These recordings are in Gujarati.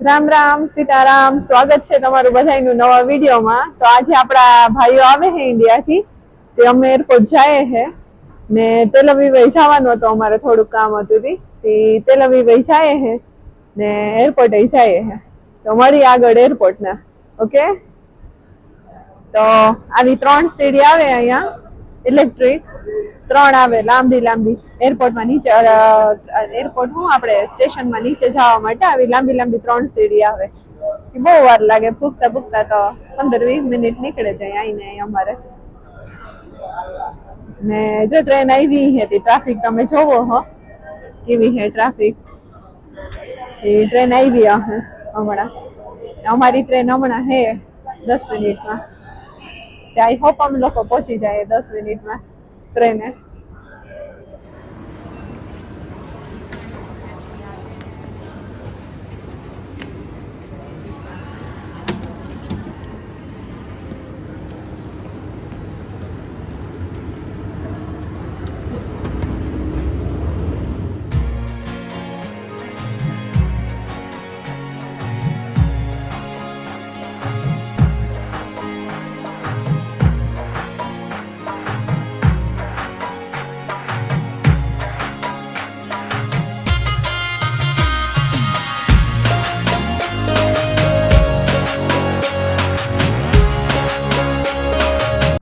રામ રામ સીતારામ સ્વાગત છે તમારું બધાનું નવા વિડીયોમાં। તો આજે આપણા ભાઈઓ આવે છે ઇન્ડિયાથી, તે અમે એરપોર્ટ જાય છે ને તેલ અવીવ જવાનું હતું, અમારે થોડું કામ હતું તે તેલ અવીવ જાય છે ને એરપોર્ટ જાય છે। તો મળી આગળ એરપોર્ટ ના। ઓકે, તો આવી 3 સીડી આવે અહીંયા ઇલેક્ટ્રિક, 3 આવે લાંબી લાંબી એરપોર્ટમાં નીચે, એરપોર્ટ હું આપણે સ્ટેશનમાં નીચે જવા માટે આવી લાંબી લાંબી 3 સીડી આવે। બહુ વાર લાગે, પૂગતા પૂગતા તો 15-20 મિનિટ નીકળે જાય આઈને અમારે। ને જો ટ્રેન આવી હતી, ટ્રાફિક તમે જોવો હો કેવી છે ટ્રાફિક। એ ટ્રેન આવી હશે હમણાં, અમારી ટ્રેન હમણાં હે 10 મિનિટમાં। આઈ હોપ અમે લોકો પહોંચી જાય 10 મિનિટમાં ટ્રેને।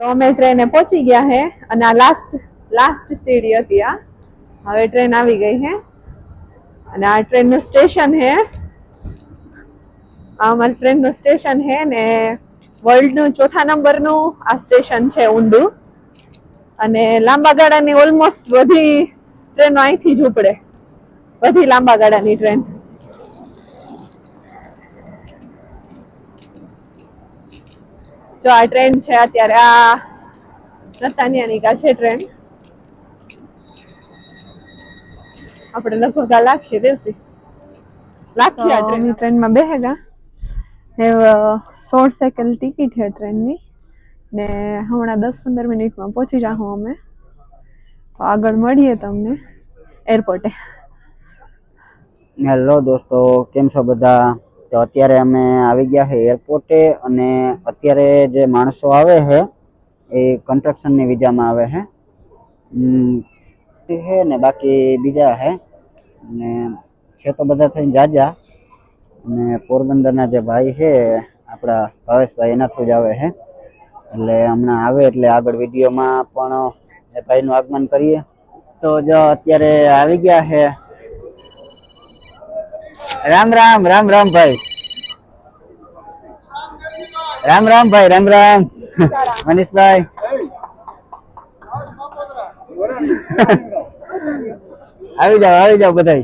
તો અમે ટ્રેને પહોંચી ગયા હે અને આ લાસ્ટ સીડી હતી। આ હવે ટ્રેન આવી ગઈ છે અને આ ટ્રેનનું સ્ટેશન છે। આ અમારી ટ્રેનનું સ્ટેશન છે ને વર્લ્ડનું 4થા નંબરનું આ સ્ટેશન છે ઊંડું, અને લાંબા ગાળાની ઓલમોસ્ટ બધી ટ્રેનો અહીંથી જ ઉપડે, બધી લાંબા ગાળાની ટ્રેન। જો આ ટ્રેન છે અત્યારે, આ નતાનિયાની કા છે ટ્રેન, આપણે લગભગ આ લાખીએ દેવસી લાખી આ ટ્રેનમાં બેહેગા। 16 સેકન્ડ ટિકિટ છે ટ્રેનની ને હમણાં 10-15 મિનિટમાં પહોંચી જાઉં અમે। તો આગળ મળીએ તમને એરપોર્ટે। હેલો દોસ્તો, કેમ છો બધા? તો અત્યારે અમે આવી ગયા છે એરપોર્ટે, અને અત્યારે જે માણસો આવે છે એ કન્સ્ટ્રક્શનની વિઝામાં આવે છે ને બાકી બીજા છે ને છે તો બધા થઈને જાજા। અને પોરબંદરના જે ભાઈ છે આપણા ભાવેશભાઈ, એના થ્રુ જ આવે છે, એટલે હમણાં આવે એટલે આગળ વિડીયોમાં પણ એ ભાઈનું આગમન કરીએ। તો જો અત્યારે આવી ગયા છે। રામ રામ રામ રામ ભાઈ, રામ રામ ભાઈ, રામ રામ મનીષભાઈ। આવી જાઓ બધા।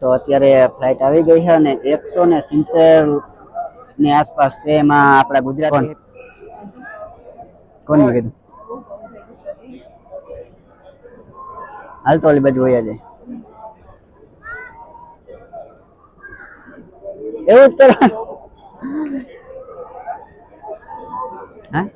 તો અત્યારે ફ્લાઇટ આવી ગઈ છે અને 170 ની આસપાસ છે, એમાં આપણા ગુજરાતી કોને કીધું હાલ તો ઓલી બાજુ વયા જાય, એવું જ કરવાનું। હા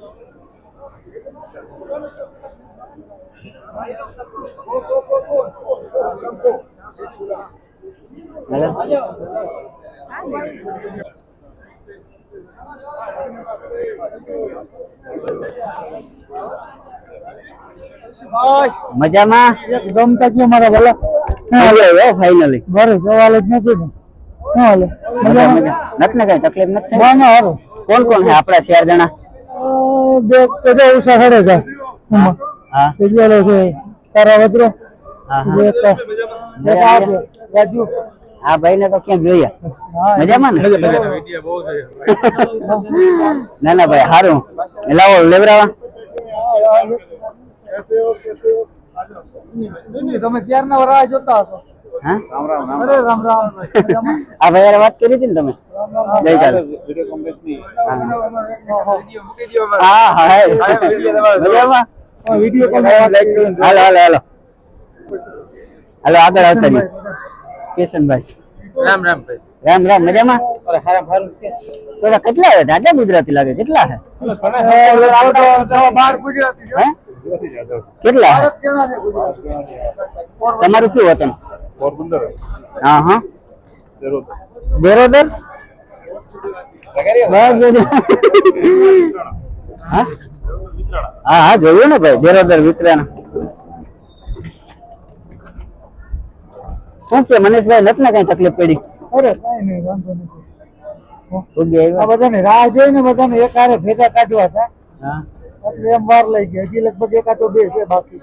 મજામાં એકદમ તકલીફ મારા ભલા ફાઇનલી ઘરે સવાલ જ નથી ને હાલે મજામાં નથી ને કઈ તકલીફ નથી ના ના હારું કોણ કોણ છે આપડા 4 જણા બે તો ઉષા ખડે છે હા તેજલો છે તારાવત્રો હા રાજુ આ ભાઈ ને તો ક્યાં જોયા મજામાં ને ના ના ભાઈ હારું લાવો લેવરાવા તમે ક્યારના રાહ જોતા હશો। હા રામ રામ અરે રામ રામ આ ભાઈ વાત કરી હતી ને તમે ગઈકાલે વિડિયો કોન્ફરન્સની હા હા મજામાં વિડિયો કોન્ફરન્સ હાલો આગળ આવતા રહ્યો કેશનભાઈ રામ રામ ભાઈ રામ રામ મજામાં અરે હારા હારું તો કેટલા હે દાદા ગુજરાતી લાગે કેટલા હે 12 ગુજરાતી હે કેટલા તમારું કયું વતન? પોરબંદર હા હા દેરોદર હા હા જોયું ને ભાઈ દેરોદર વિતરાણ. શું કે મનીષભાઈ નથી ને કઈ તકલીફ પડી? અરે કઈ નહીં વાંધો નથી. ઉગી આવ્યા? આ બધાને રાહ જોઈને બધાને એક હારે ભેગા કાઢવા હતા हाँ એટલે એમ વાર લઈ ગઈ. હજી લગભગ એકાદો બે છે બાકી.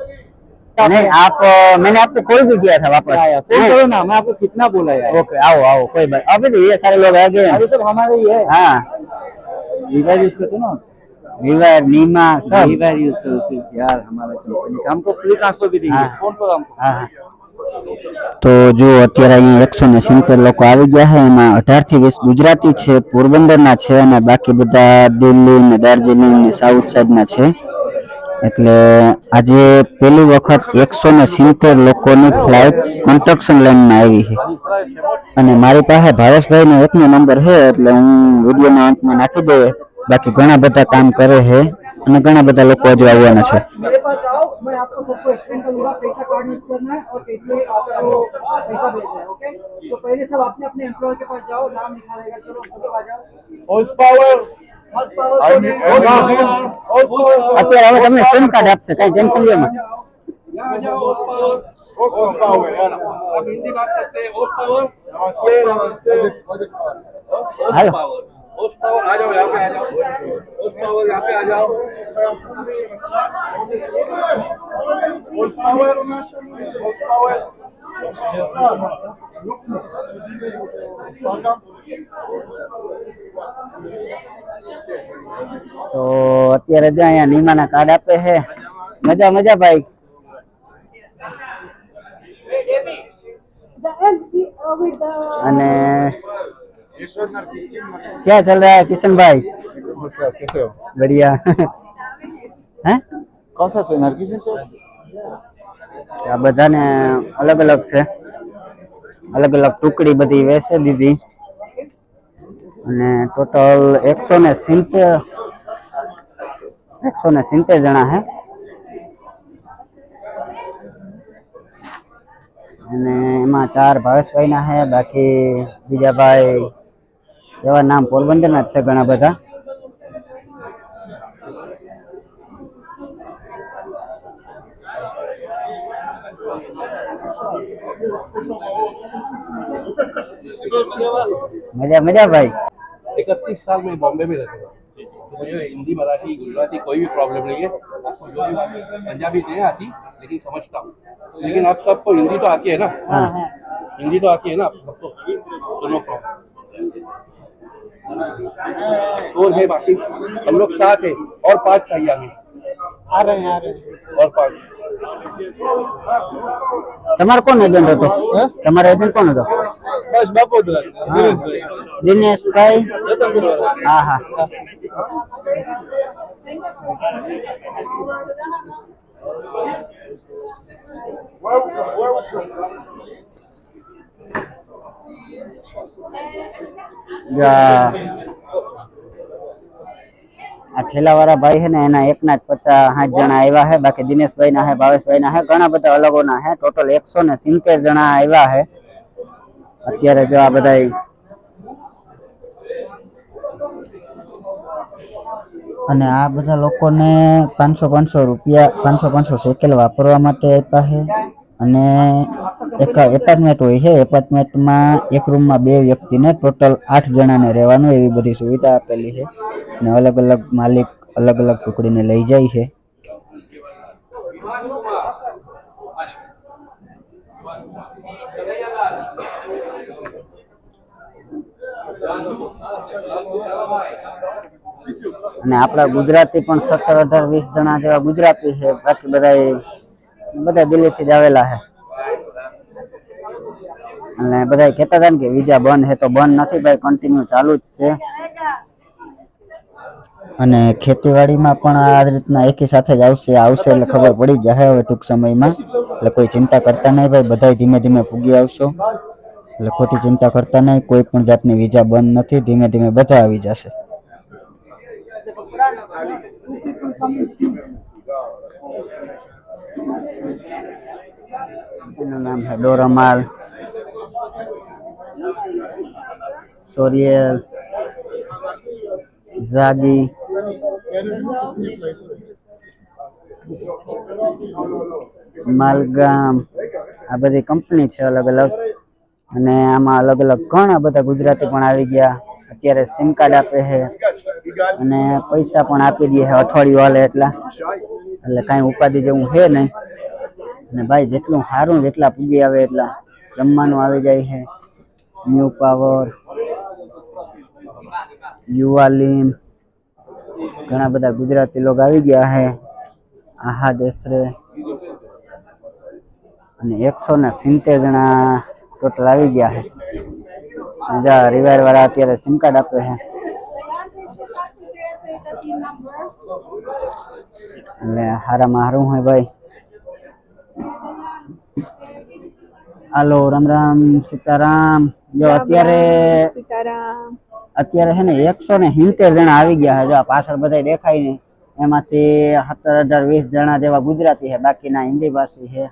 नहीं आप मैंने आपको कॉल भी किया था वापस. फोन करो ना, मैं आपको कितना बोला यार. ओके आओ आओ कोई बात. अभी तो ये सारे लोग आ गए. अभी सब हमारे ही है. हाँ विवर यूज करते ना, विवर नीमा सब. विवर यूज करो सिर्फ यार हमारा कंपनी का. हमको फ्री ट्रांसफर भी देंगे हाँ. फोन पर हमको. हाँ તો જો અત્યારે અહીંયા 170 લોકો આવી ગયા છે. એમાં 18 થી 20 ગુજરાતી છે, પોરબંદરના છે અને બાકી બધા દિલ્હી ને દાર્જિલિંગ ને સાઉથ સાઈડના છે. એટલે આજે પહેલી વખત 170 લોકોની ફ્લાઇટ કન્સ્ટ્રક્શન લાઇનમાં આવી છે અને મારી પાસે ભાવેશભાઈનો એકનો નંબર છે એટલે હું વિડીયોના અંતમાં નાખી દઉં. બાકી ઘણા બધા કામ કરે છે અને ઘણા બધા લોકો હજુ આવવાના છે. मेरे पास आओ, मैं आपको सबको एक्सप्लेन करूंगा पैसा कार्ड यूज करना है और कैसे आपको पैसा भेजना है. ओके, तो पहले सब अपने अपने एम्प्लॉयर के पास जाओ, नाम लिखा रहेगा. चलो फोटो आ जाओ. हॉर्स पावर અત્યારે હવે તમને સિમ કાર્ડ આપશે, કઈ ટેન્શન લ્યો માં. आप हिंदी बात करते हैं. होस्ट पावर હાલો होस्ट पावर आ जाओ, यहाँ पे आ जाओ. होस्ट पावर यहाँ पे आ जाओ. તો અત્યારે જો અહીંયા નીમાના કાર્ડ આપે છે. મજા મજા ભાઈ. અને क्या चल रहा है किशन भाई? कैसे हो? बढ़िया. हैं कौन सा से नरगिस से? આ બધાને અલગ અલગ છે, અલગ અલગ ટુકડી બધી વેચી દીધી અને ટોટલ 170 જણા છે અને એમાં 4 ભાવેશભાઈના છે. બાકી બીજા ભાઈ એવા નામ પોરબંદરના જ છે ઘણા બધા. मजा मजा भाई. 31 साल में बॉम्बे में रहता था, तो मुझे हिंदी मराठी गुजराती कोई भी प्रॉब्लम नहीं है. आपको जो भी पंजाबी नहीं आती लेकिन समझता हूँ. लेकिन आप सबको हिंदी तो आती है ना? हाँ हिंदी तो आती है ना आप सबको, तो नो प्रॉब्लम. कौन है बाकी? हम लोग 7 है और 5 चाहिए हमें. आ रहे हैं और 5 તમારો કોણ એજન્ટ હતો? તમારો એજન્ટ કોણ હતો? बस बापोदरा हाँ. દિનેશભાઈ. હા હા આ ઠેલાવાળા ભાઈ છે ને એના એકના જ 50-60 જણા આવ્યા છે. બાકી દિનેશભાઈ ના છે, ભાવેશભાઈ ના છે, ઘણા બધા અલગોના છે. ટોટલ 170 જણા આવ્યા છે અત્યારે. જો આ બધા અને આ બધા લોકોને 500 રૂપિયા 500 શેકેલ વાપરવા માટે આપ્યા છે. અને એક એપાર્ટમેન્ટ હોય છે, એપાર્ટમેન્ટમાં એક રૂમમાં 2 વ્યક્તિને ટોટલ 8 જણાને રહેવાનું એવી બધી સુવિધા આપેલી છે. અને અલગ અલગ માલિક અલગ અલગ ટુકડીને લઈ જાય છે. અને આપણા ગુજરાતી પણ 17, 18, 20 જણા જેવા ગુજરાતી છે. બાકી બધા દિલ્હીથી જ આવેલા છે અને બધા કહેતા હતા ને કે વિઝા બંધ છે, તો બંધ નથી ભાઈ, કન્ટિન્યુ ચાલુ જ છે. અને ખેતીવાડીમાં પણ આ રીતના એકી સાથે જ આવશે એટલે ખબર પડી જશે હવે ટૂંક સમયમાં. એટલે કોઈ ચિંતા કરતા નહીં ભાઈ, બધા ધીમે ધીમે પૂગી આવશો. એટલે ખોટી ચિંતા કરતા નહીં, કોઈ પણ જાતની વિઝા બંધ નથી, ધીમે ધીમે બધા આવી જશે. people come in team. એનું નામ છે ડોરામાલ, સોરિયલ, ઝાગી, માલગામ, આ બધી કંપની છે અલગ અલગ. અને આમાં અલગ અલગ ઘણા બધા ગુજરાતી પણ આવી ગયા. અત્યારે સિમ કાર્ડ આપે છે અને પૈસા પણ આપી દે છે અઠવાડિયું હાલે એટલા, એટલે કાંઈ ઉપાધિ જેવું છે નહીં. અને ભાઈ જેટલું સારું જેટલા પૂગી આવે એટલા જમવાનું આવી જાય છે. ન્યૂ પાવર, યુવાલીન, ઘણા બધા ગુજરાતી લોકો આવી ગયા છે. આહા દેસરે અને 170 જણા ટોટલ આવી ગયા છે. જા રિવાયર વાળા અત્યારે સિમ કાર્ડ આપે છે એટલે હારામાં હારું હોય ભાઈ. હાલો રામ રામ સીતારામ. જો અત્યારે છે ને 170 જણા આવી ગયા છે. જો પાછળ બધા દેખાય ને એમાંથી 17, 18, 20 જણા જેવા ગુજરાતી છે, બાકીના હિન્દી ભાષી છે.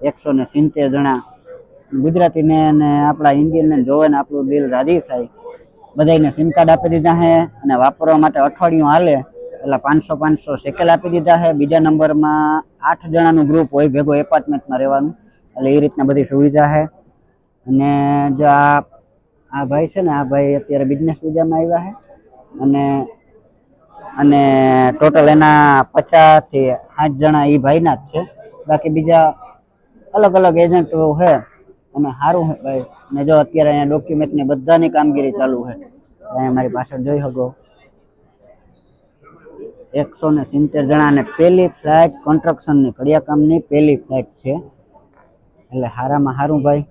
170 જણા ગુજરાતી ને અને આપણા ઇન્ડિયન ને જોવે ને આપણું દિલ રાજી થાય. બધાને સિમ કાર્ડ આપી દીધા છે અને વાપરવા માટે અઠવાડિયું હાલે એટલે 500 શેકેલ આપી દીધા છે. બીજા નંબરમાં 8 જણાનું ગ્રુપ હોય ભેગો એપાર્ટમેન્ટમાં રહેવાનું, એટલે એ રીતના બધી સુવિધા છે. અને જો આ ભાઈ છે ને, આ ભાઈ અત્યારે બિઝનેસ વિઝામાં આવ્યા છે અને ટોટલ એના 50 થી 60 જણા એ ભાઈના જ છે. બાકી બીજા અલગ અલગ એજન્ટો છે અને સારું છે ભાઈ. ને જો અત્યારે અહીંયા ડોક્યુમેન્ટ ની બધાની કામગીરી ચાલુ છે. અહીંયા મારી પાછળ જોઈ શકો 170 જણા અને પહેલી ફ્લાઇટ કન્સ્ટ્રક્શન ની કડિયા કામની પહેલી ફ્લાઇટ છે, એટલે હારામાં હારું ભાઈ.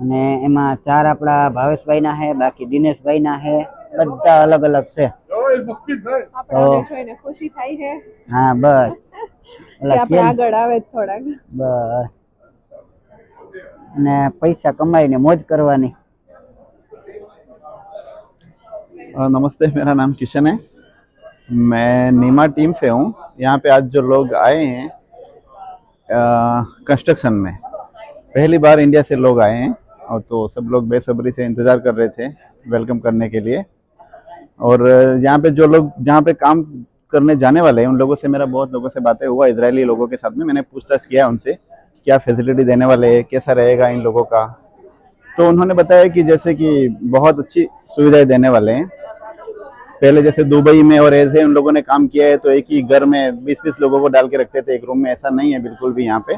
અને એમાં 4 આપણા ભાવેશભાઈ ના છે, બાકી દિનેશભાઈ ના છે, બધા અલગ અલગ છે. આપણને જોઈને ખુશી થાય છે. હા બસ આપણે આગળ આવે થોડાક બસ. અને પૈસા કમાઈને મોજ करवानी. नमस्ते, मेरा नाम किशन है, मैं नीमा टीम से हूँ. यहाँ पे आज जो लोग आए हैं कंस्ट्रक्शन में, पहली बार इंडिया से लोग आए हैं और तो सब लोग बेसब्री से इंतज़ार कर रहे थे वेलकम करने के लिए. और यहाँ पे जो लोग जहाँ पे काम करने जाने वाले हैं उन लोगों से मेरा बहुत लोगों से बातें हुआ, इजरायली लोगों के साथ में मैंने पूछताछ किया उनसे क्या फैसिलिटी देने वाले हैं, कैसा रहेगा इन लोगों का. तो उन्होंने बताया कि जैसे कि बहुत अच्छी सुविधाएं देने वाले हैं. पहले जैसे दुबई में और ऐसे उन लोगों ने काम किया है तो एक ही घर में 20-20 लोगों को डाल के रखते थे एक रूम में, ऐसा नहीं है बिल्कुल भी. यहाँ पे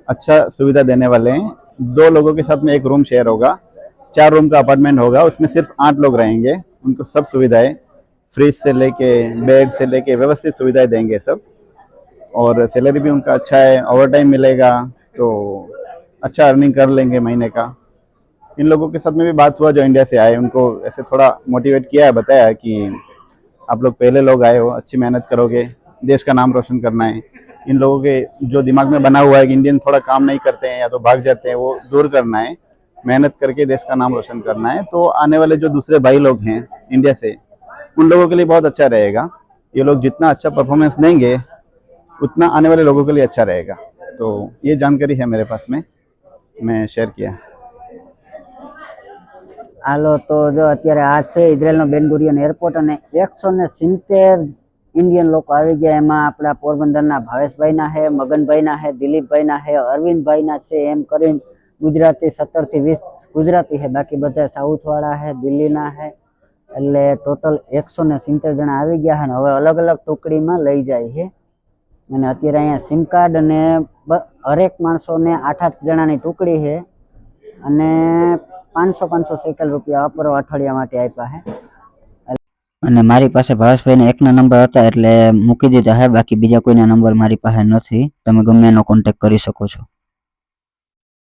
अच्छा सुविधा देने वाले हैं. 2 लोगों के साथ में एक रूम शेयर होगा, 4 रूम का अपार्टमेंट होगा, उसमें सिर्फ 8 लोग रहेंगे. उनको सब सुविधाएं फ्रिज से लेके बेड से लेके व्यवस्थित सुविधाएं देंगे सब. और सैलरी भी उनका अच्छा है, ओवर टाइम मिलेगा तो अच्छा अर्निंग कर लेंगे महीने का. इन लोगों के साथ में भी बात हुआ जो इंडिया से आए, उनको ऐसे थोड़ा मोटिवेट किया है, बताया कि आप लोग पहले लोग आए हो, अच्छी मेहनत करोगे, देश का नाम रोशन करना है. इन लोगों के जो दिमाग में बना हुआ है कि इंडियन थोड़ा काम नहीं करते हैं या तो भाग जाते हैं, वो दूर करना है. मेहनत करके देश का नाम रोशन करना है. तो आने वाले जो दूसरे भाई लोग हैं इंडिया से, उन लोगों के लिए बहुत अच्छा रहेगा. ये लोग जितना अच्छा परफॉर्मेंस देंगे उतना आने वाले लोगों के लिए अच्छा रहेगा. तो ये जानकारी है मेरे पास में, मैं शेयर किया. હાલો તો જો અત્યારે આ છે ઇઝરાયલનો બેન ગુરિયન એરપોર્ટ અને 170 ઇન્ડિયન લોકો આવી ગયા. એમાં આપણા પોરબંદરના ભાવેશભાઈના છે, મગનભાઈના છે, દિલીપભાઈના છે, અરવિંદભાઈના છે, એમ કરીને ગુજરાતી 17 થી 20 ગુજરાતી છે, બાકી બધા સાઉથવાળા છે, દિલ્હીના છે. એટલે ટોટલ 170 જણા આવી ગયા છે ને હવે અલગ અલગ ટુકડીમાં લઈ જાય છે. અને અત્યારે અહીંયા સિમ કાર્ડ અને હરેક માણસોને 8-8 જણાની ટુકડી છે અને 500 શેકલ રૂપિયા વાપરો અઠવાડિયા માટે આપ્યા છે. અને મારી પાસે ભાવેશભાઈના એકના નંબર હતા એટલે મૂકી દીધા છે, બાકી બીજા કોઈના નંબર મારી પાસે નથી. તમે ગમે એનો કોન્ટેક્ટ કરી શકો છો.